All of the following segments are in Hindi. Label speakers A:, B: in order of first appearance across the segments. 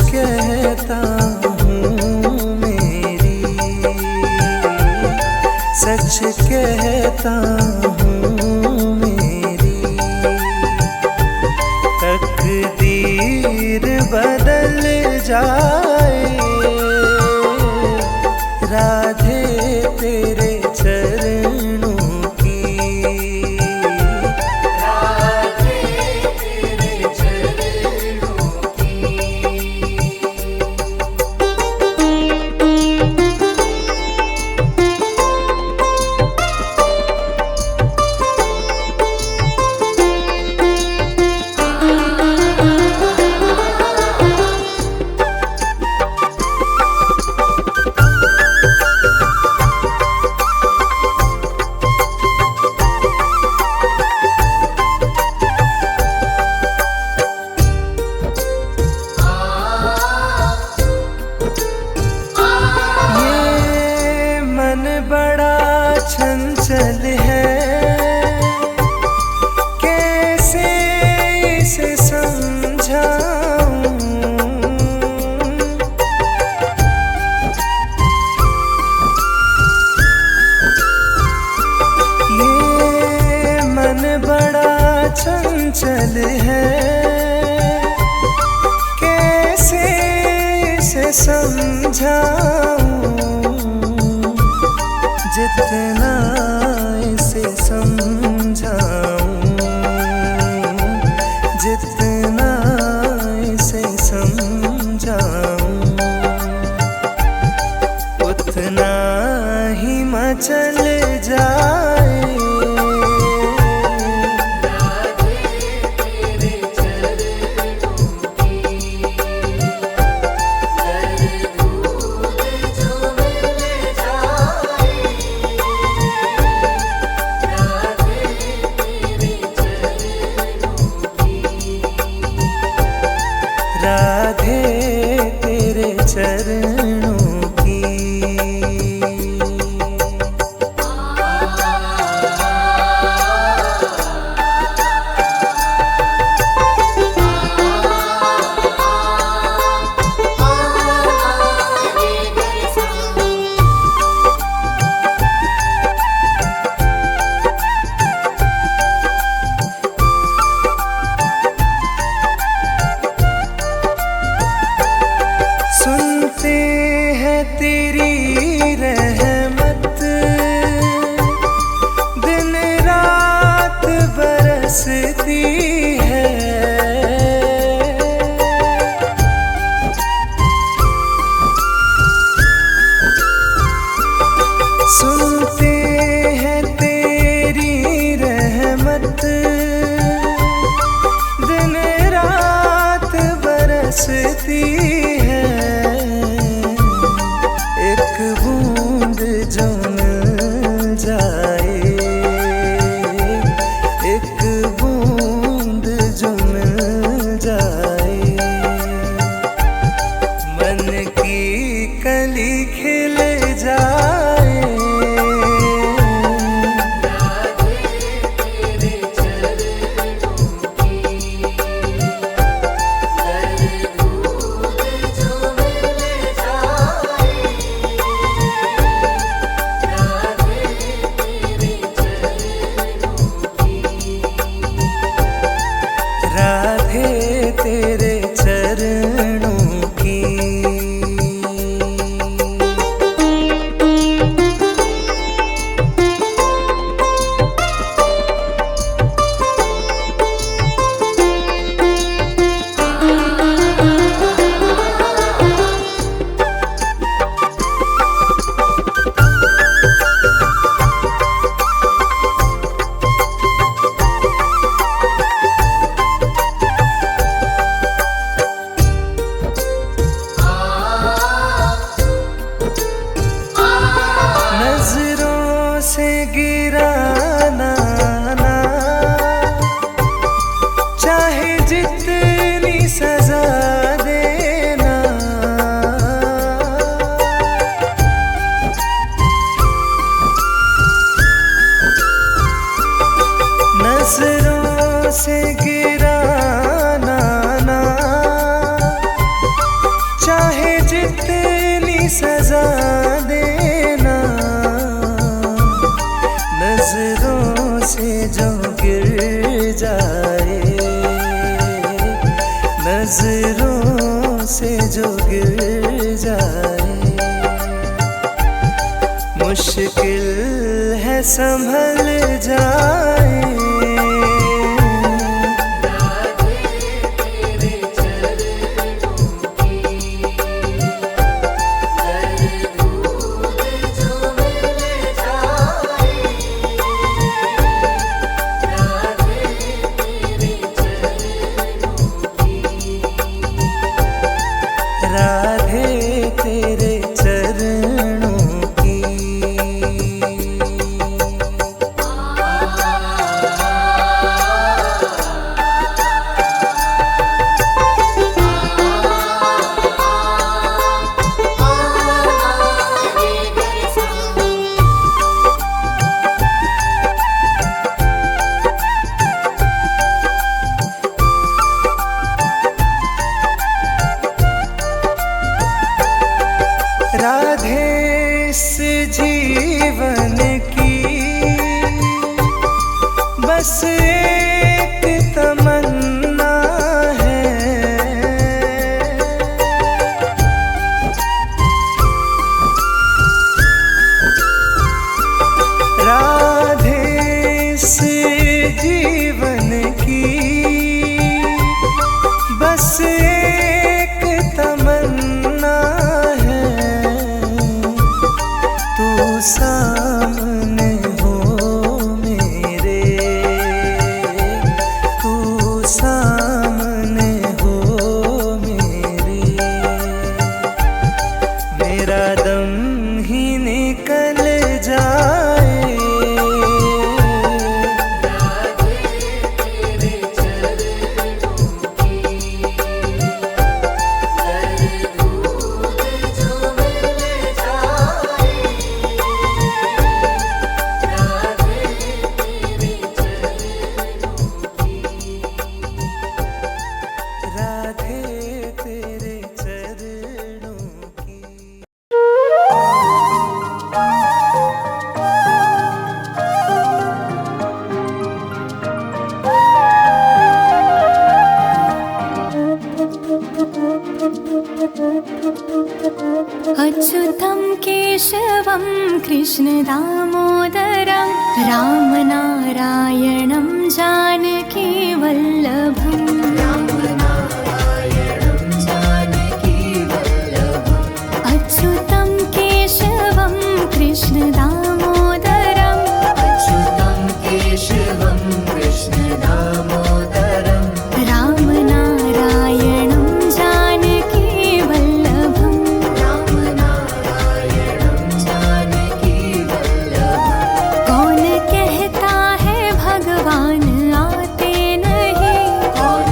A: कहता हूँ मेरी, सच कहता हूँ मेरी, तकदीर बदल जाए राधे तेरे चरणों की, राधे तेरे चरणों की। बड़ा चंचल है, कैसे इसे समझाऊं, ये मन बड़ा चंचल है, कैसे इसे समझाऊं, जितना इसे समझाऊं, जितना इसे समझाऊं, उतना ही मचल जाए राधे तेरे चरणों की। सुनते हैं तेरी रहमत, दिन रात बरसती है, सुनते हैं तेरी रहमत, दिन रात बरसती है, एक चाहे जितनी सजा देना, नजरों से जो गिर जाए, नजरों से जो गिर जाए, मुश्किल है संभल जाए। राधे तेरे चरणों की। राधे इस जीवन की बस एक तमन्ना है, राधे इस जीवन की बस एक तमन्ना है, तू सामने हो मेरे, तू सामने हो मेरे, मेरा दम ही निकल जाए। राधे तेरे चरणों की।
B: अच्युतं केशवं कृष्ण दामोदरं रामनारायणं जानकी वल्लभम्। अच्युतं केशवं कृष्ण दामोदरं,
C: अच्युतं केशवं कृष्ण दामोदरं
B: रामनारायणं जानकी वल्लभम्।
C: रामनारायणं जानकी वल्लभम्।
B: कौन कहता है भगवान आते नहीं,
C: कौन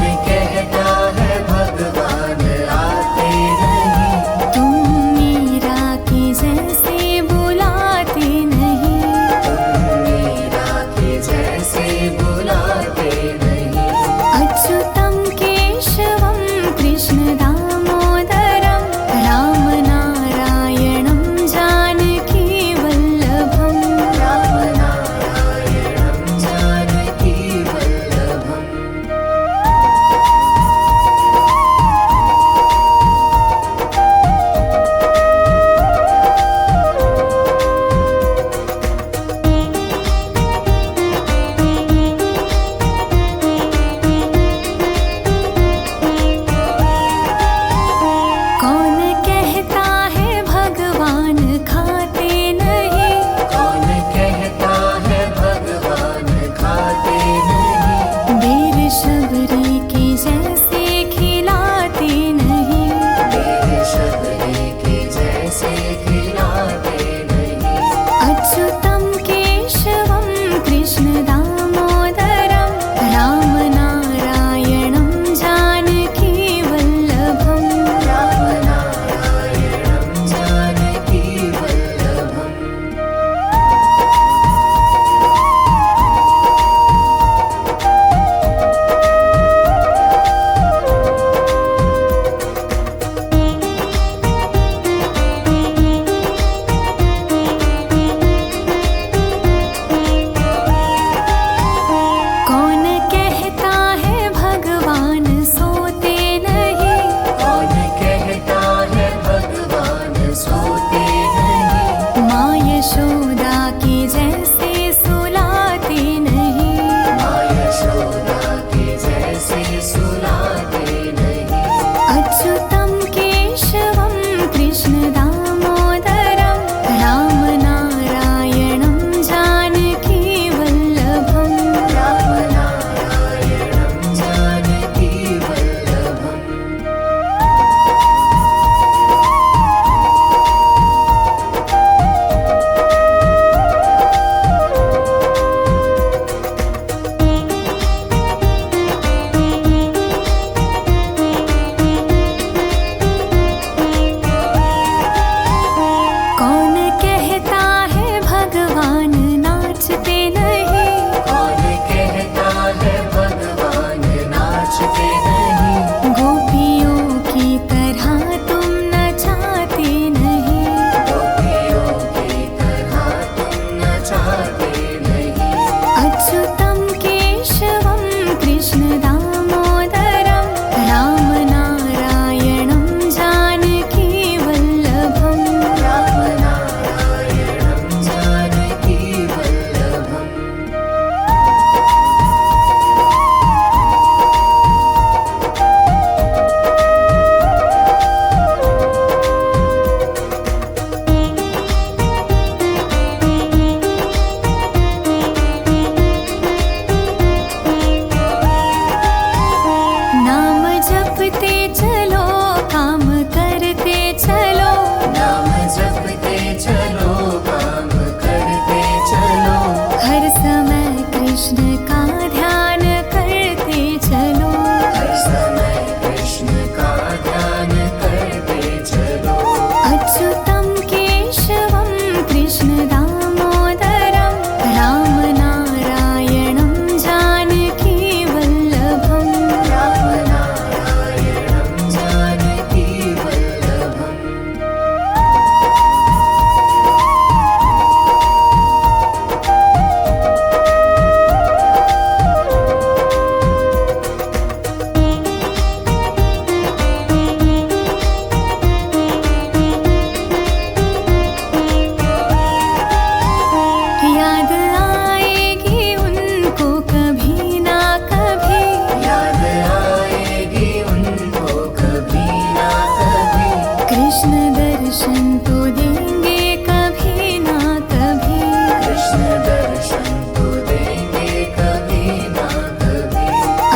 B: दर्शन तो देंगे कभी ना कभी।
C: कृष्ण दर्शन तो देंगे कभी ना कभी।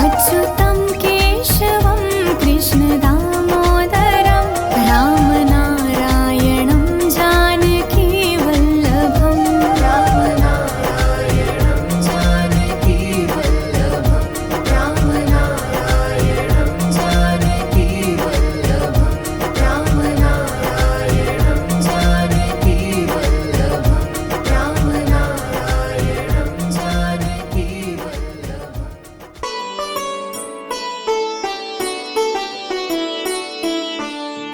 B: अच्युतं केशवं कृष्ण दामोदरं रामनारायणं जानकी वल्लभं।
C: रामनारायणं जानकी वल्लभं। रामनारायणं जानकी वल्लभं। रामनारायणं जानकी वल्लभं। रामनारायणं जानकी वल्लभं।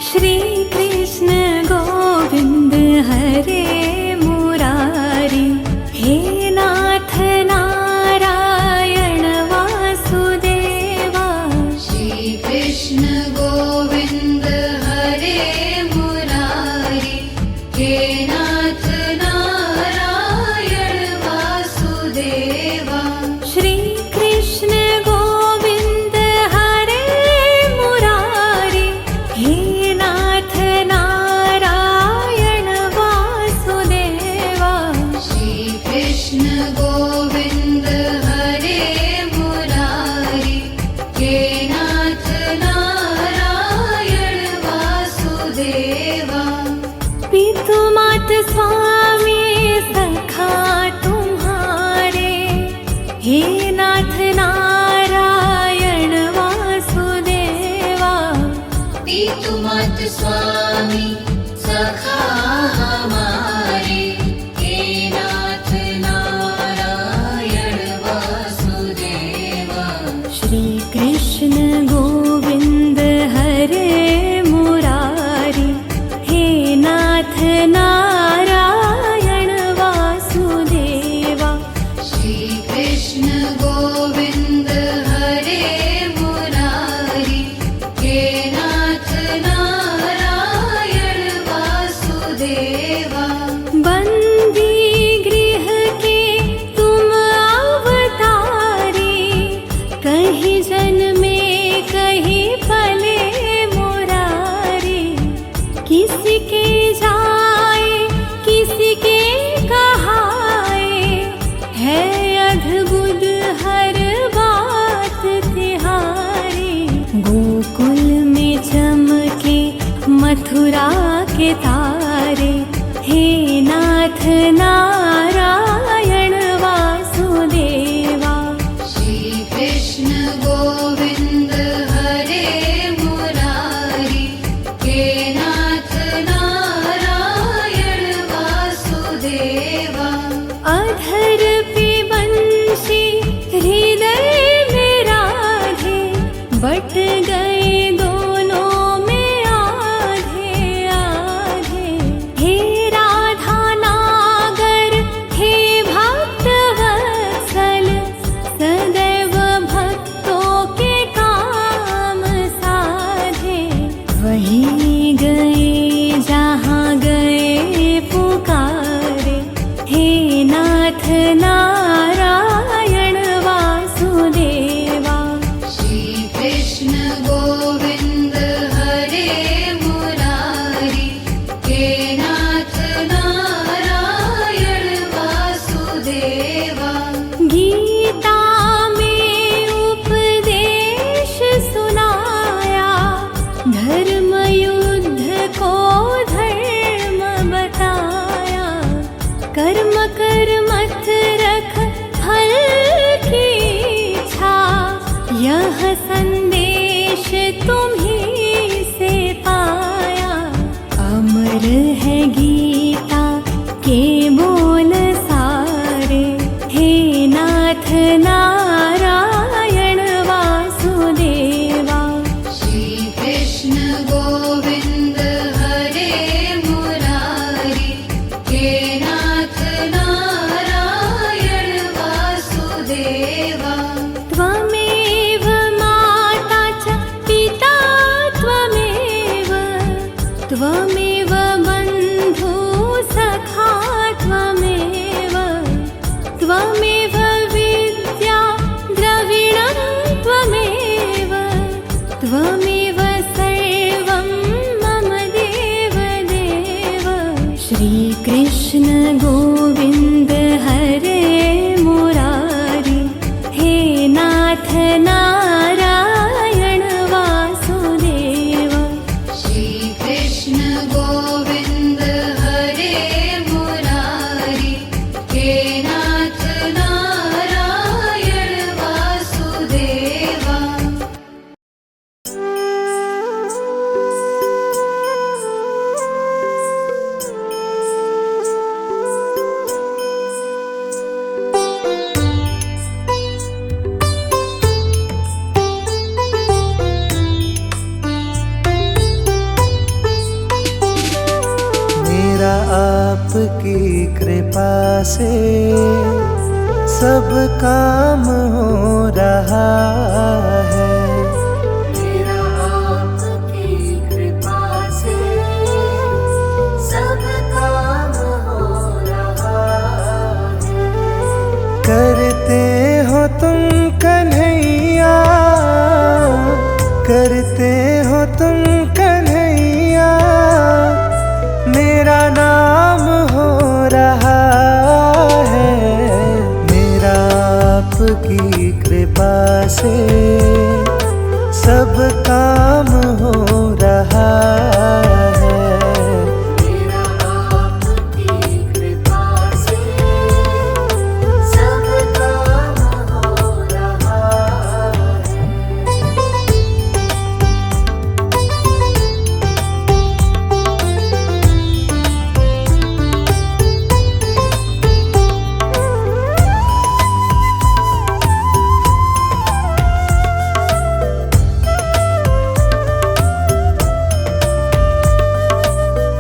B: श्री कृष्ण गोविंद हरे मुरारी, हे नाथ नारायण वासुदेवा।
C: श्री कृष्ण गोविंद हरे मुरारी, हे नाथ नारायण वासुदेवा।
B: श्री कृष्ण गोविंद हरे मुरारी, हे नाथ नारायण वासुदेवा।
C: श्री कृष्ण गोविंद हरे मुरारी, हे नाथ नारायण वासुदेवा।
B: पितु मात स्वामी सखा तुम्हारे, हे नाथ नारायण वासुदेवा।
C: पितु मात स्वामी सखा हमारे, हे नाथ नारायण वासुदेवा।
B: श्री कृष्ण गोविंद हरे मुरारी, हे नाथ नारायण वासुदेवा।
C: श्री कृष्ण गोविंद हरे मुरारी, हे नाथ नारायण वासुदेवा।
B: बंदी गृह के तुम अवतारी, कहीं जन्मे कहीं पले मुरारी। किसी के जाए किसी के कहाए, है अद्भुत हर बात तिहारी। गोकुल में चमके मथुरा के तारे, हे नाथ नारायण वासुदेवा।
C: श्री कृष्ण गोविंद हरे मुरारी, हे नाथ नारायण वासुदेवा।
B: अधर पे बंशी हृदय में राधे, बट गए दोनों में आधे आधे। हे राधा नागर, हे भक्त वत्सल, सदैव भक्तों के काम साधे। वही गए जहाँ गए पुकारे, हे नाथ नारायण वासुदेवा।
C: श्री कृष्ण गोविंद हरे मुरारी, हे नाथ नारायण वासुदेवा।
B: गीता में उपदेश सुनाया, धर्म युद्ध को धर्म बताया। कर्म कर मत रख फल की इच्छा, यह संदेश तुम्हीं से पाया। अमर है गीता के बोल सारे, हे नाथ नारायण वासुदेवा।
C: श्री कृष्ण गोविंद हरे मुरारी, हे नाथ नारायण वासुदेवा।
B: त्वमेव माता च पिता त्वमेव, त्वमेव बन्धु सखा त्वमेव। त्वमेव विद्या द्रविणं त्वमेव, त्वमेव सर्वं मम देव देव। कृष्ण गोविन्द हरे मुरारी, हे नाथ नारायण वासुदेव।
C: श्रीकृष्ण गोविन्द हरे मुरारी, हे नाथ नारायण वासुदेवा।
A: मेरा आपकी कृपा से सब काम हो रहा है।
B: मेरा आपकी कृपा से सब काम हो रहा है।
A: करते हो तुम कन्हैया, करते हो तुम कन्हैया, मेरा नाम हो रहा है। मेरा आपकी कृपा से सब काम हो रहा है।
B: मेरा आपकी कृपा से सब काम हो रहा है।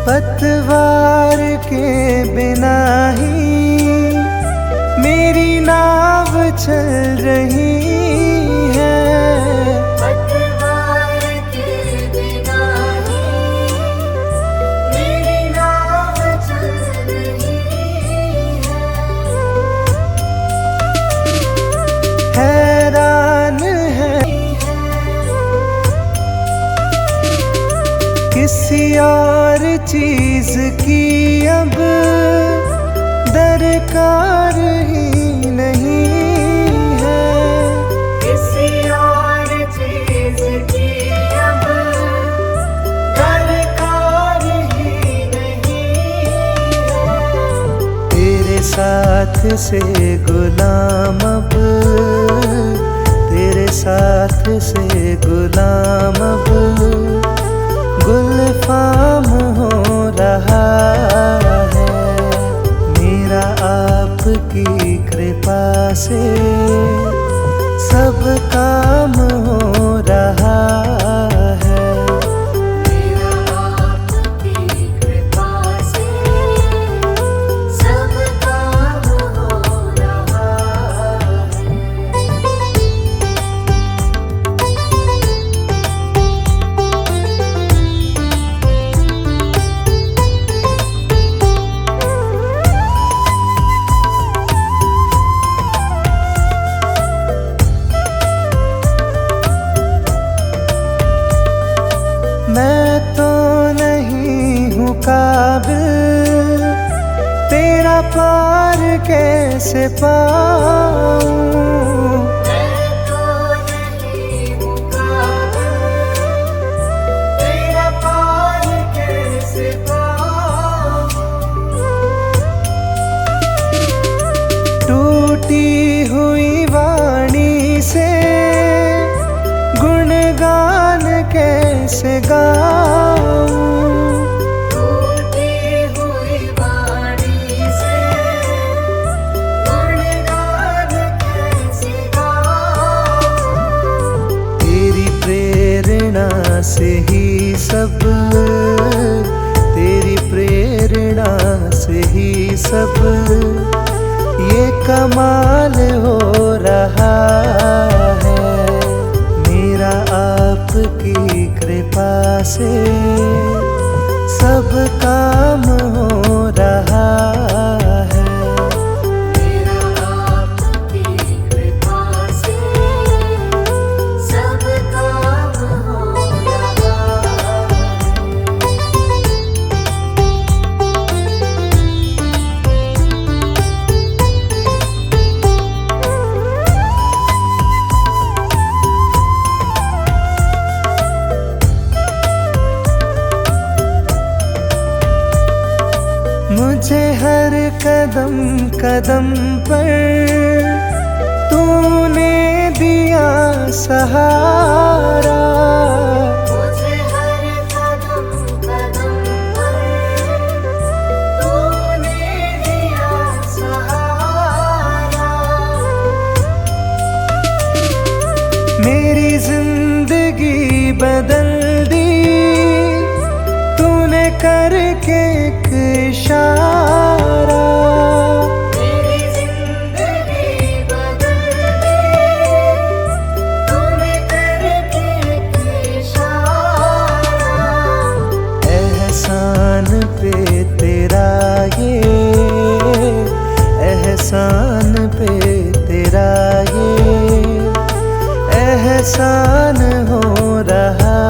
A: पतवार के बिना ही मेरी नाव चल रही है।
B: पतवार के बिना ही मेरी नाव चल रही है।
A: हैरान है किसी और चीज की अब दरकार ही नहीं है।
B: किसी और चीज की अब दरकार ही नहीं है।
A: तेरे साथ से गुलाम अब, तेरे साथ से गुलाम अब गुलफाम हो रहा है। मेरा आपकी कृपा से सब काम हो रहा है।
B: मेरा आपकी कृपा से सब काम हो रहा है।
A: मैं तो नहीं हूँ काबिल, तेरा पार कैसे पाऊँ।
B: मैं तो नहीं हूँ काबिल, तेरा पार कैसे पाऊँ।
A: टूटी हुई वाणी से गुणगान कैसे गाऊँ।
B: टूटी हुई वाणी से गुणगान कैसे गाऊँ।
A: तेरी प्रेरणा से ही सब, तेरी प्रेरणा से ही सब ये कमाल हो रहा है। मेरा आपकी कृपा से सब काम हो रहा है।
B: मेरा आपकी कृपा से सब काम हो रहा है।
A: मुझे हर कदम कदम पर तूने दिया सहारा।
B: मुझे हर कदम कदम पर तूने दिया सहारा।
A: मेरी जिंदगी बदल दी तूने करके एक इशारा।
B: मेरी जिंदगी बदल दी तूने करके एक इशारा।
A: एहसान पे तेरा ये, एहसान पे तेरा ये एहसान हो रहा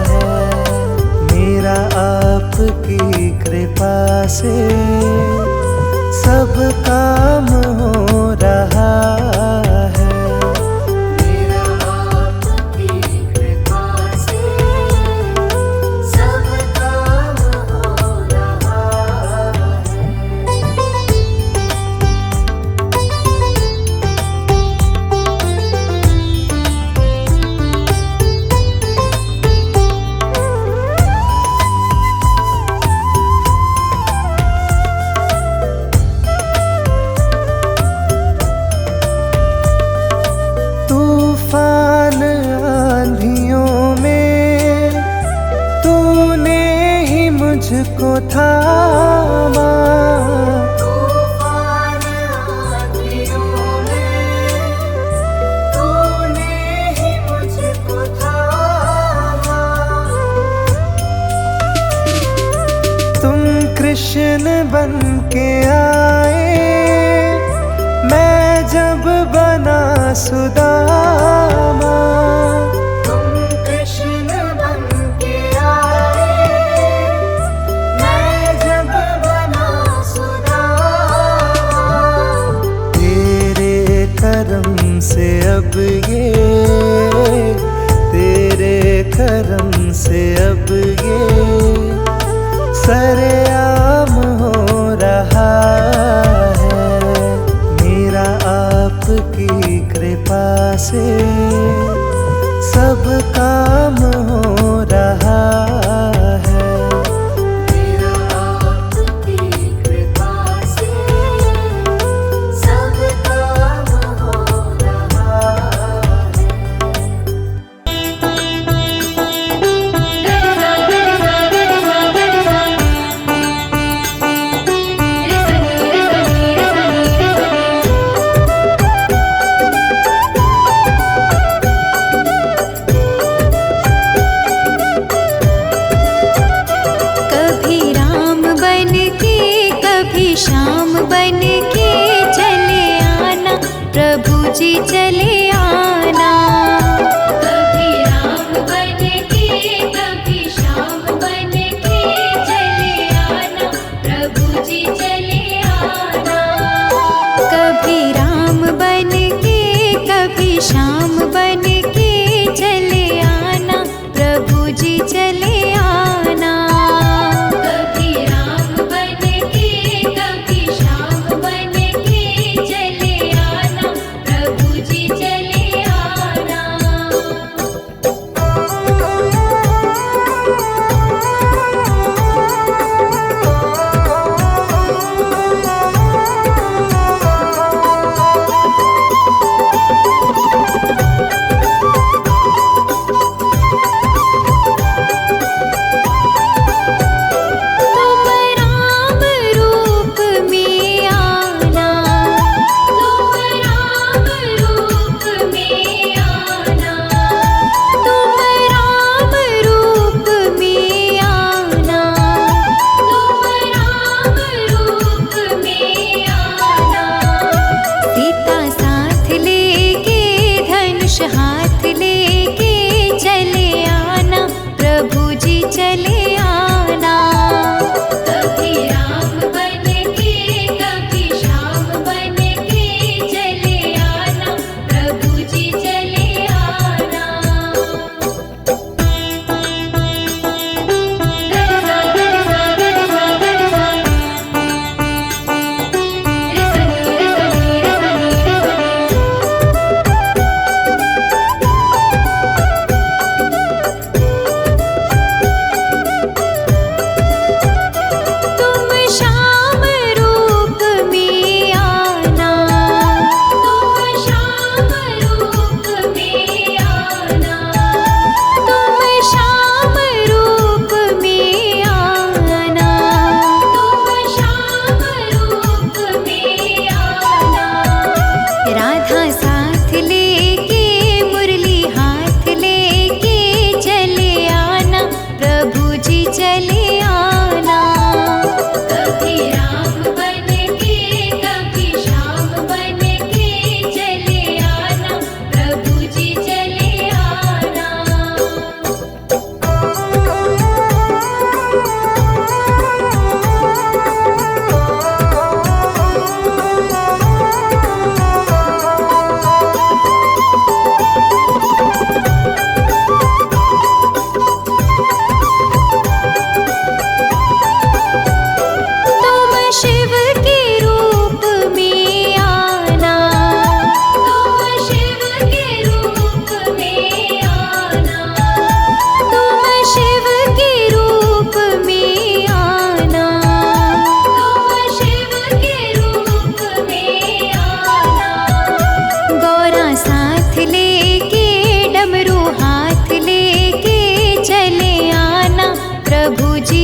A: है मेरा आपकी कृपा से सब काम हो रहा है।
B: मेरा आपकी कृपा से सब काम हो रहा है।
A: तूफान आंधियों में तूने ही मुझको थामा।
B: तूफान आंधियों में तूने ही मुझको थामा।
A: तुम कृष्ण बन के आए मैं जब बना सुदामा।
B: तुम कृष्ण बन के आए मैं जब बना सुदामा।
A: तेरे करम से अब ये, तेरे करम से अब ये सरेआम हो रहा है मेरा आपकी कृपा से सब काम हो रहा है।
B: मेरा आपकी कृपा से सब काम हो रहा है। कभी राम बन के कभी श्याम बन के चले आना प्रभु जी चले आना। कभी राम बन के कभी श्याम बन के चले आना प्रभु जी चले आना। कभी राम बन के कभी श्याम बन के चले आना प्रभु जी चले आना। कभी राम बन के कभी श्याम बन के चले आना प्रभु जी चले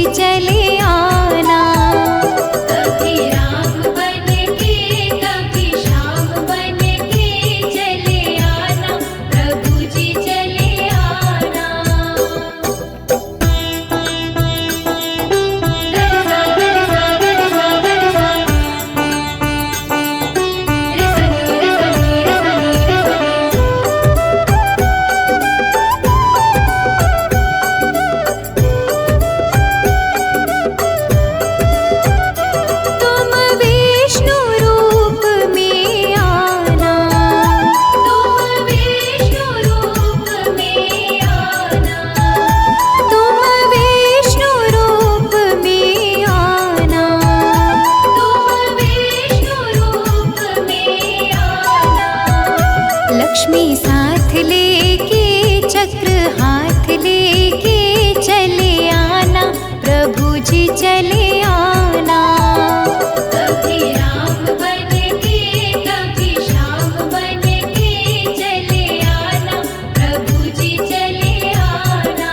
B: चले आना।
C: कभी राम बन के कभी श्याम बन के चले आना, प्रभु जी चले आना।
B: तुम विष्णु रूप में आना,
C: तुम विष्णु रूप में आना,
B: तुम विष्णु रूप में आना।
C: तुम विष्णु रूप में आना।
B: लक्ष्मी साथ लेके चक्र हाथ लेके चले आना, प्रभु जी चले आना।
C: कभी राम बन के कभी श्याम बन के चले आना, प्रभु जी चले आना।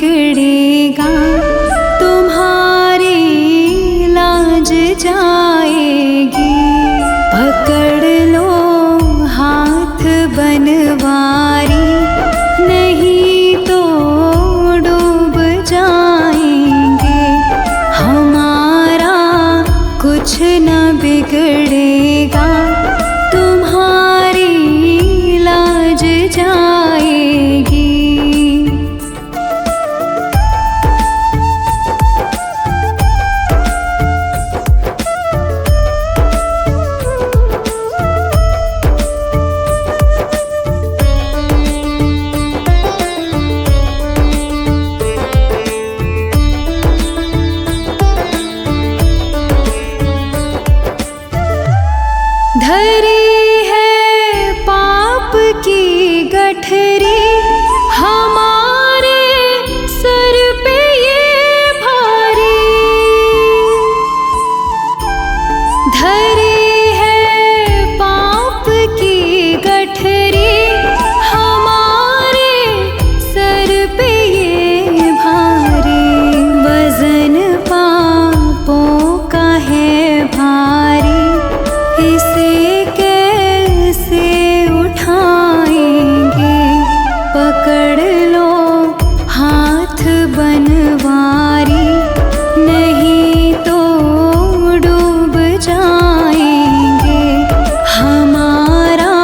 B: बिगड़ेगा तुम्हारी लाज जाएगी। पकड़ लो हाथ बनवारी, नहीं तो डूब जाएंगे। हमारा कुछ न बिगड़ेगा तुम्हारी लाज जाएगी। धरी है पाप की गठरी हमारे सर पे ये भारी। धरी है पाप की गठरी हमारे सर पे ये भारी। वजन पापों का है भारी, इसे कैसे उठाएंगे। पकड़ लो हाथ बनवारी, नहीं तो डूब जाएंगे। हमारा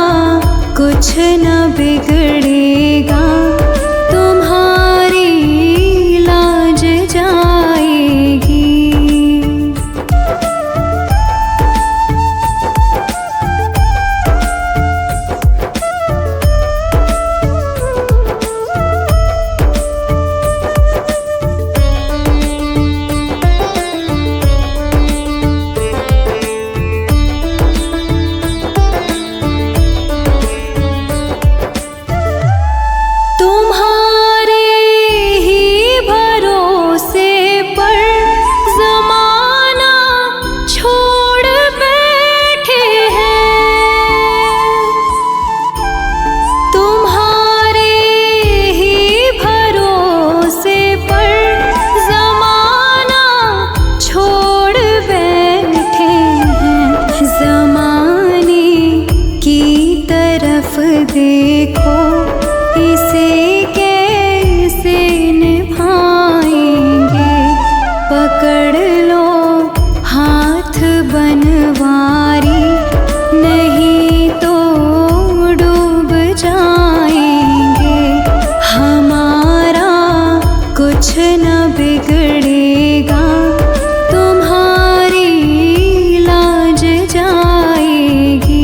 B: कुछ न बिगड़ेगा तुम्हारी लाज जाएगी। तुम्हारे ही भरोसे पर ज़माना छोड़ बैठे हैं। तुम्हारे ही भरोसे पर ज़माना छोड़ बैठे हैं। ज़माने की तरफ देखो, इसे कैसे निभाएंगे। पकड़ लो हाथ बनवारी, नहीं तो डूब जाएंगे। हमारा कुछ न बिगड़ेगा तुम्हारी लाज जाएगी।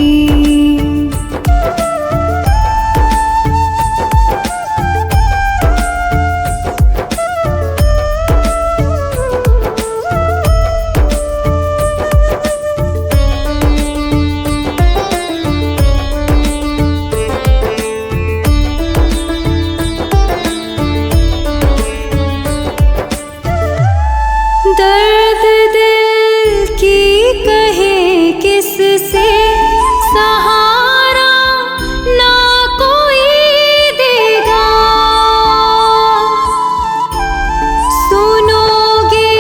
B: दर्द दिल की कहे किससे, सहारा ना कोई देगा। सुनोगे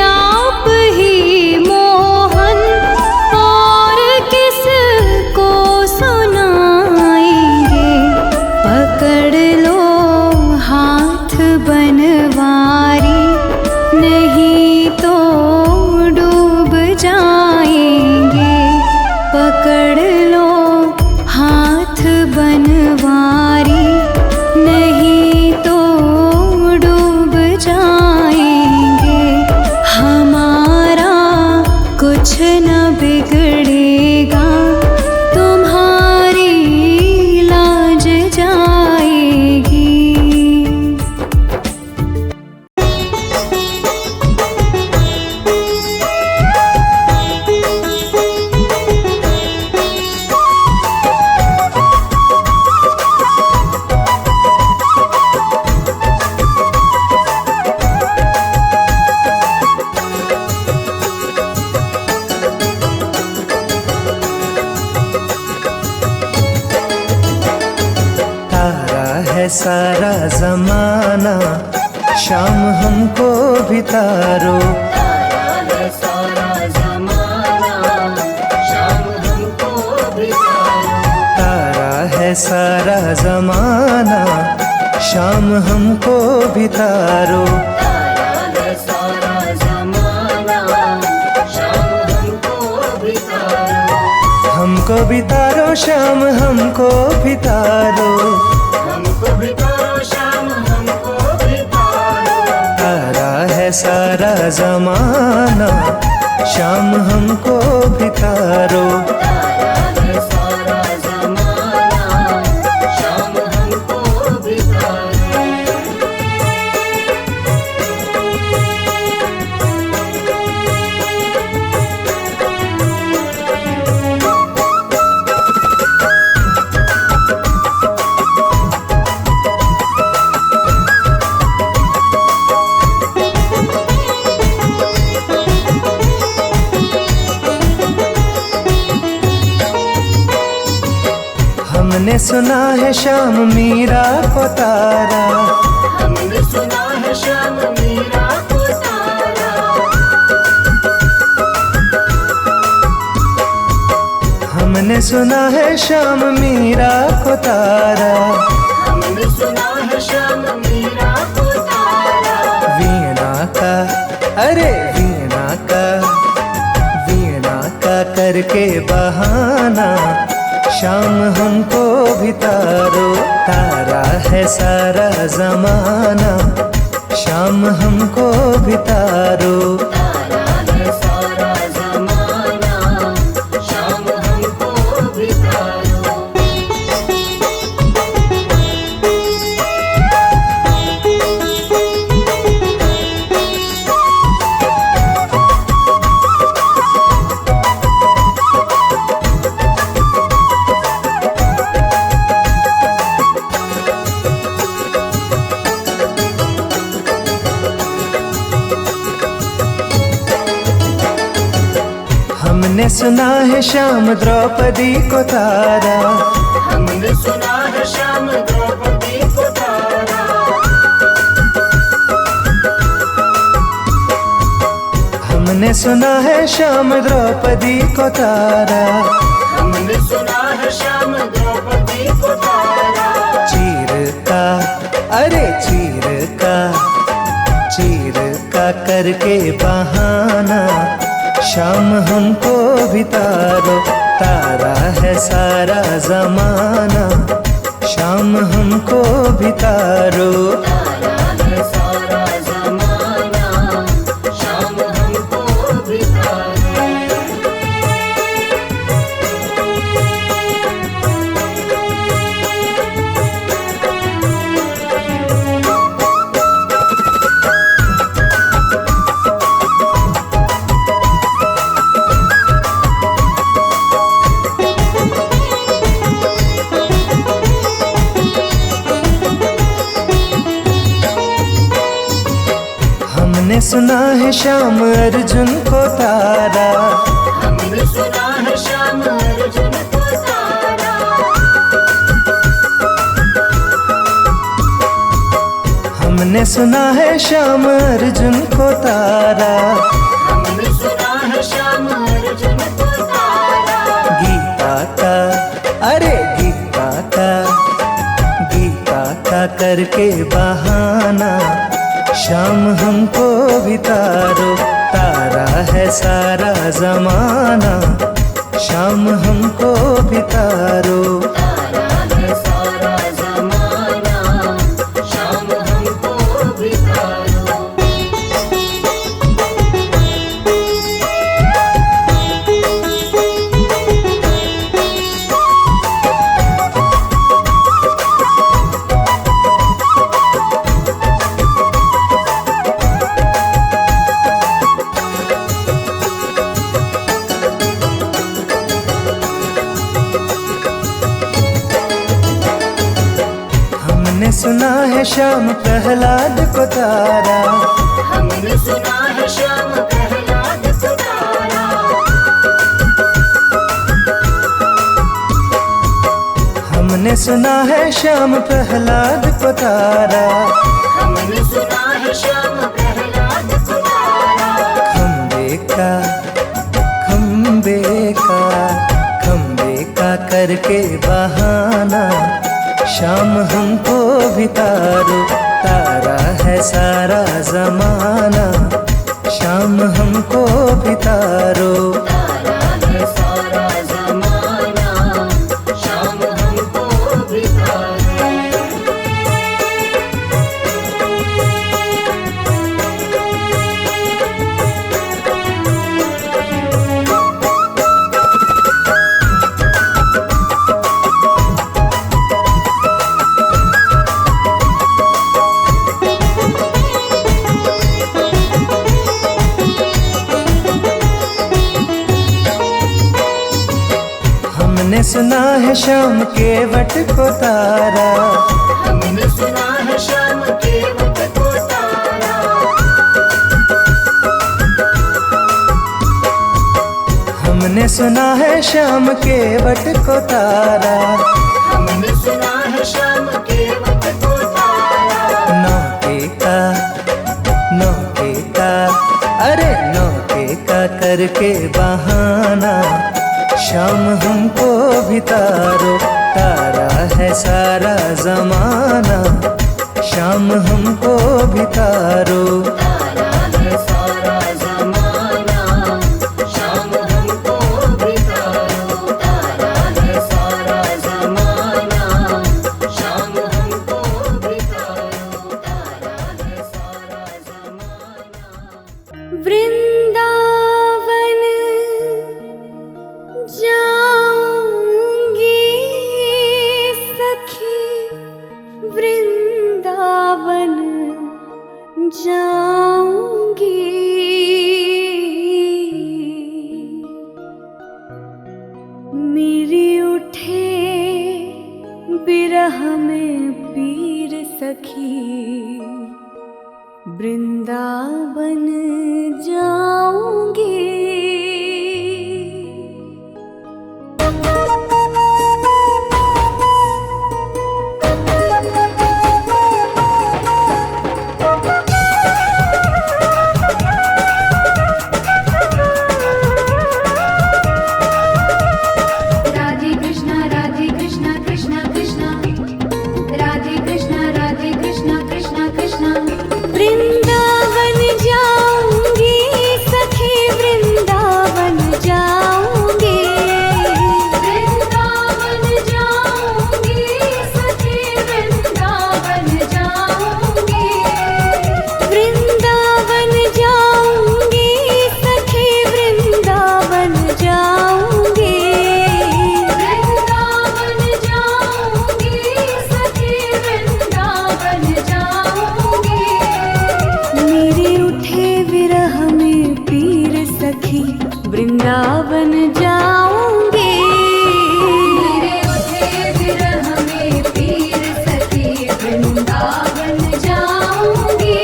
B: आप ही मोहन, और किसको सुनाएंगे। पकड़ लो हाथ बनवारी, नहीं तो डूब जाएंगे। पकड़ लो हाथ बनवारी, नहीं तो डूब जाएंगे। हमारा कुछ न बिगड़ेगा तुम्हारी लाज जाएगी।
A: सारा जमाना शाम हमको भी तारो।
C: तारा है सारा जमाना, शाम हमको भी तारो।
A: तारा है सारा जमाना, शाम हमको भी तारो।
C: तारा है सारा जमाना, शाम हमको भी तारो।
A: हमको भी तारो, शाम हमको भी तारो।
C: हमको भी तारो, शाम हमको भी तारो।
A: तारा है सारा जमाना, शाम हमको भी तारो।
C: तारा है सारा जमाना, शाम हमको भी तारो।
A: हमने सुना है शाम मीरा को तारा।
C: हमने सुना है शाम मीरा को तारा।
A: हमने सुना है शाम मीरा को तारा।
C: हमने सुना है शाम मीरा को तारा।
A: वीणा का, अरे वीणा का, वीणा का करके बहाना, शाम हमको भी तारो। तारा है सारा जमाना, शाम हमको भी तारो।
C: तारा है सारा जमाना, शाम हमको भी तारो।
A: हमने सुना है शाम द्रौपदी को तारा।
C: हमने सुना है शाम द्रौपदी को तारा।
A: हमने सुना है शाम द्रौपदी को तारा।
C: हमने सुना है शाम द्रौपदी को तारा।
A: चीर का, अरे चीर का, चीर का करके बहाना, शाम हमको भी तारो। तारा है सारा जमाना, शाम हमको भी तारो।
C: तारा है सारा जमाना, शाम हमको भी तारो।
A: हमने सुना है शाम अर्जुन को तारा।
C: हमने सुना है शाम अर्जुन को तारा।
A: हमने सुना है शाम अर्जुन को तारा।
C: हमने सुना है शाम अर्जुन को तारा।
A: गीता का, अरे गीता का, गीता का करके बहाना, शाम हमको भी तारो। तारा है सारा जमाना, शाम हमको भी तारो।
C: तारा है सारा जमाना, शाम हमको भी तारो।
A: हमने सुना है शाम प्रहलाद को तारा।
C: हमने सुना है शाम प्रहलाद को तारा।
A: हमने सुना है शाम प्रहलाद को तारा।
C: हमने सुना है
A: करके बहाना, शाम हमको बितारो, तारा है सारा जमाना, शाम हमको बितारो।
C: तारा है सारा जमाना, शाम हमको बितारो।
A: हमने सुना है शाम के वट को तारा,
C: हमने सुना है शाम के वट को तारा।
A: हमने सुना है शाम के वट को तारा,
C: हमने सुना है शाम के वट को तारा।
A: नौके का अरे नौके का करके बहाना, शाम हमको बितारो, तारा है सारा जमाना, शाम हमको बितारो।
C: तारा है सारा जमाना, शाम हमको बितारो। तारा है सारा जमाना, शाम हमको बितारो। तारा है सारा जमाना।
B: वृंदावन जाऊंगी सखी, वृंदावन जाऊंगी। मेरी उठे बिरह में पीर सखी, वृंदावन जाऊंगी। राधे कृष्णा कृष्णा कृष्णा, राधे कृष्णा कृष्णा कृष्णा। वृंदावन जाऊंगी सखी, वृंदावन जाऊंगी। वृंदावन जाऊंगी सखी, वृंदावन जाऊंगी। वृंदावन जाऊंगी सखी, वृंदावन जाऊंगी। वृंदावन जाऊंगी सखी, वृंदावन जाऊंगी। मेरे उठे विरह में पीर सखी, वृंदावन जाऊंगी। मेरे उठे विरह में पीर सखी, वृंदावन जाऊंगी।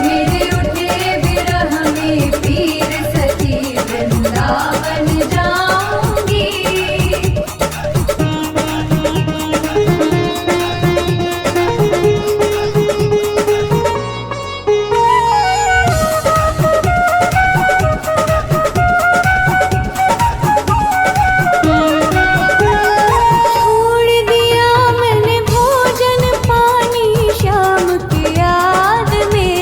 B: मेरे उठे विरह में पीर सखी, वृंदावन जाऊंगी। छोड़ दिया मैंने भोजन पानी शाम की याद में।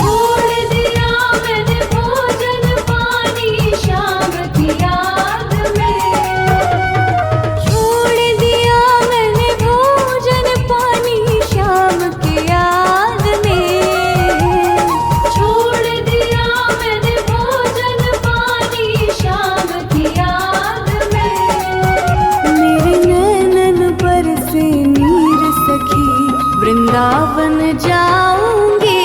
B: छोड़ दिया मैंने भोजन पानी शाम की याद में। छोड़ दिया मैंने भोजन पानी शाम की याद में। छोड़ दिया मैंने भोजन पानी शाम की याद में। मेरे नैनन पर से नीर सखी, वृंदावन जाऊंगी।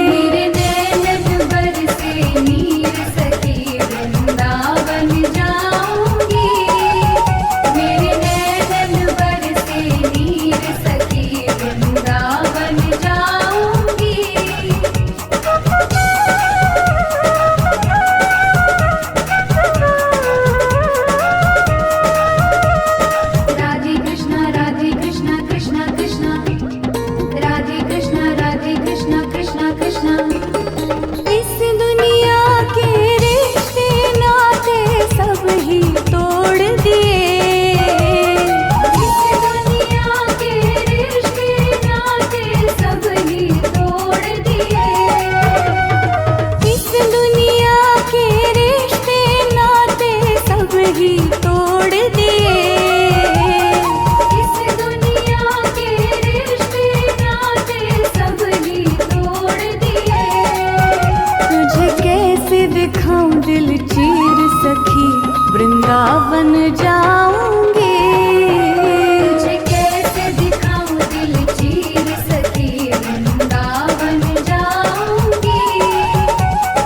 B: मेरे नैनन पर से नीर सखी, वृंदावन जाऊंगी। मेरे नैनन पर से नीर सखी, वृंदावन जाऊंगी। राधे कृष्णा कृष्णा कृष्णा, वृंदावन जाऊंगी। तुझे कैसे दिखाऊं दिल चीर सखी, वृंदावन जाऊंगी।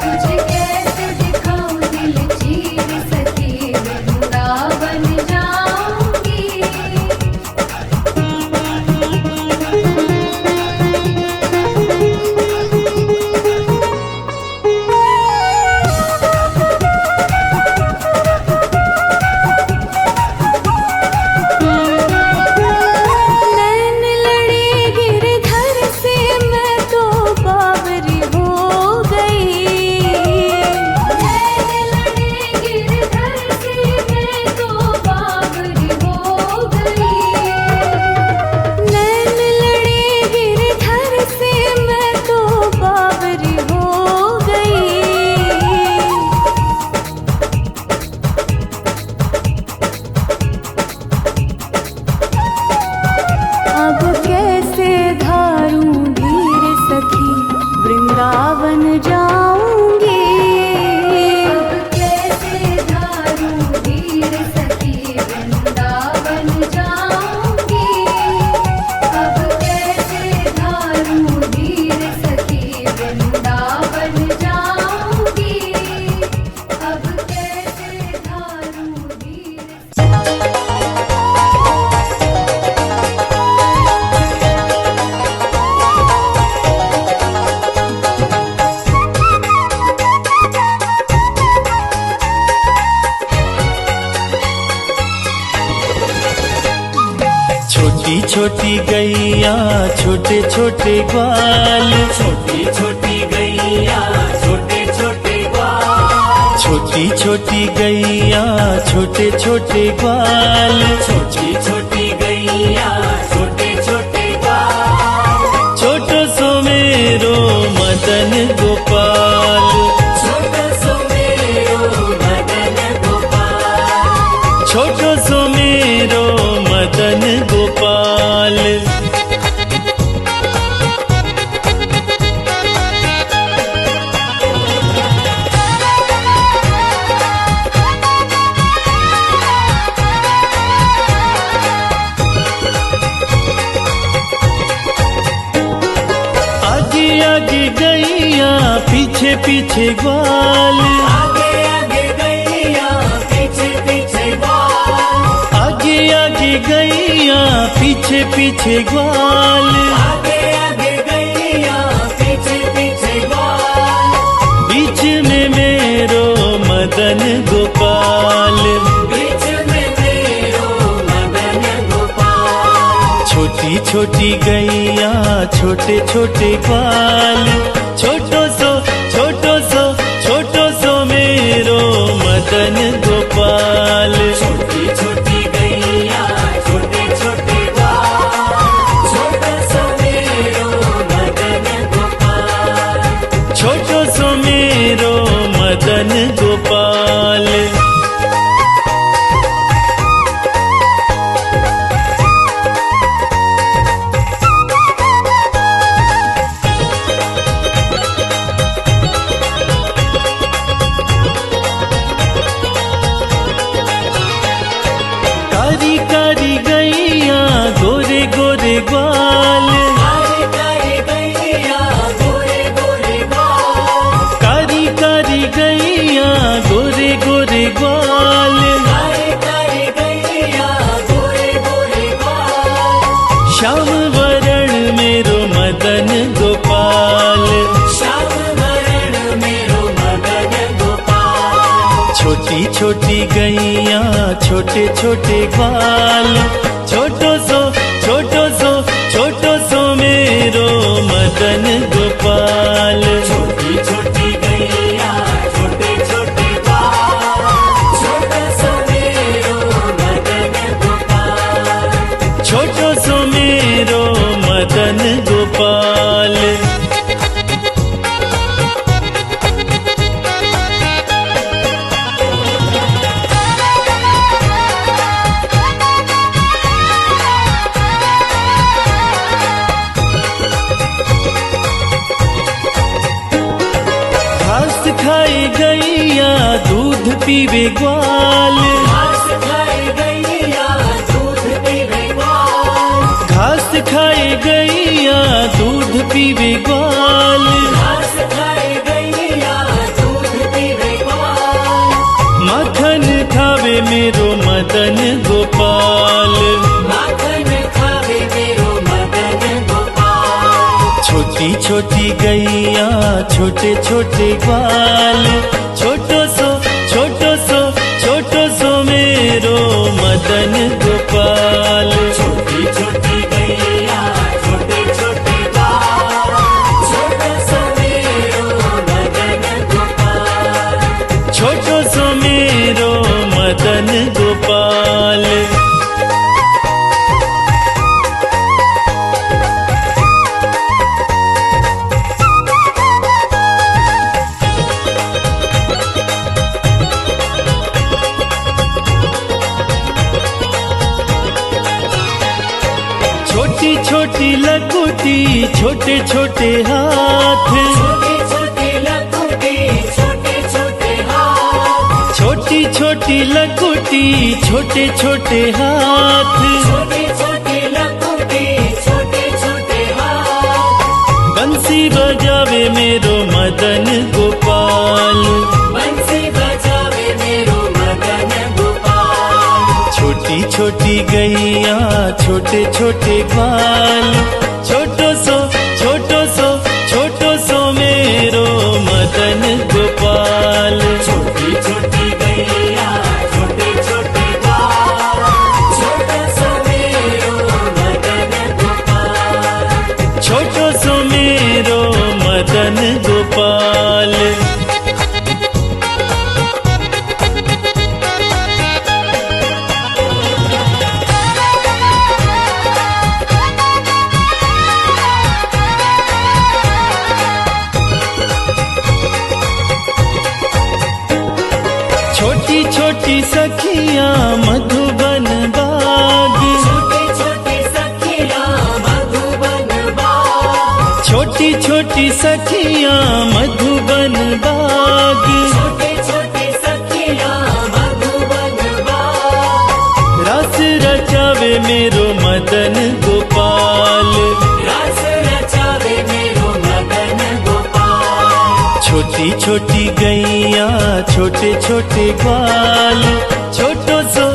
B: तुझे कैसे दिखाऊं दिल चीर सखी, वृंदावन जाऊंगी। नैन लड़े गिरधर से मैं तो बावरी हो गई। नैन लड़े गिरधर से मैं तो बावरी हो गई। नैन लड़े गिरधर से मैं तो बावरी हो गई। अब कैसे धारूं धीर सखी, वृंदावन जाऊंगी। अब कैसे धारूं धीर सखी, वृंदावन जाऊंगी। अब कैसे धारूं धीर सखी, वृंदावन जाऊंगी। अब कैसे धारूं धीर।
A: छोटी छोटी गैया छोटे छोटे ग्वाल,
C: छोटी छोटी गैया छोटे छोटे ग्वाल।
A: छोटी छोटी गैया छोटे छोटे ग्वाल।
C: छोटी छोटी गैया छोटे छोटे ग्वाल।
A: छोटो सो मेरो मदन गोपाल।
C: छोटो सो मेरो मदन गोपाल।
A: छोटो सो मेरो मदन गोपाल। आगे आगे गैया पीछे पीछे ग्वाल।
C: आगे आगे गैया पीछे पीछे ग्वाल।
A: आगे आगे गैया पीछे पीछे ग्वाल।
C: आगे आगे गैया पीछे पीछे ग्वाल।
A: बीच में मेरो मदन गोपाल।
C: बीच में मेरो मदन गोपाल।
A: छोटी छोटी गैया छोटे छोटे ग्वाल। छोटो सो मेरो मदन गोपाल।
C: छोटी छोटी गैया छोटे छोटे ग्वाल। छोटो सो मेरो मदन गोपाल।
A: छोटो सो मेरो मदन गोपाल। कारी कारी गैया गोरे गोरे ग्वाल।
C: कारी कारी गैया गोरे गोरे ग्वाल।
A: कारी कारी गैया गोरे गोरे ग्वाल।
C: कारी कारी गैया गोरे गोरे ग्वाल।
A: श्याम वरण मेरो मदन गोपाल।
C: श्याम वरण मेरो मदन गोपाल।
A: छोटी छोटी गैया छोटे छोटे ग्वाल। छोटो सो मेरो मदन गोपाल।
C: छोटी छोटी गैया छोटे छोटे ग्वाल। छोटो सो मेरो मदन गोपाल।
A: छोटो सो मेरो मदन गोपाल। घास खाए गैया दूध पीवे ग्वाल।
D: पीवे ग्वाल,
C: घास खाए गैया दूध पीवे ग्वाल,
D: माखन खावे मेरो मदन गोपाल।
C: माखन खावे मेरो मदन गोपाल।
D: छोटी छोटी गैया छोटे छोटे ग्वाल, छोटो सो मेरो मदन गोपाल।
C: छोटी छोटी गैया छोटे छोटे ग्वाल, छोटो सो मेरो मदन गोपाल।
D: छोटो सो मेरो मदन गोपाल। छोटी छोटी लकुटी छोटे छोटे हाथ,
C: छोटी छोटी लकुटी छोटे छोटे हाथ,
D: छोटी छोटी लकुटी छोटे छोटे हाथ।
C: छोटी छोटी लकुटी छोटे छोटे हाथ।
D: बंसी बजावे मेरो मदन गोपाल,
C: बंसी बजावे मेरो मदन गोपाल।
D: छोटी छोटी गैया छोटे छोटे ग्वाल, छोटो सो मेरो मदन गोपाल।
C: छोटी छोटी गैया छोटे छोटे ग्वाल, छोटो सो मेरो मदन गोपाल।
D: छोटो सो मेरो मदन गोपाल। छोटी छोटी सखियाँ मधुबन बाग,
C: छोटी छोटी सखियाँ मधुबन बाग,
D: छोटी छोटी सखियाँ मधुबन बाग।
C: छोटी छोटी सखियाँ मधुबन बाग।
D: रास रचावे मेरो मदन गोपाल,
C: रास रचावे मेरो मदन गोपाल।
D: छोटी छोटी गैया छोटे छोटे ग्वाल, छोटो सो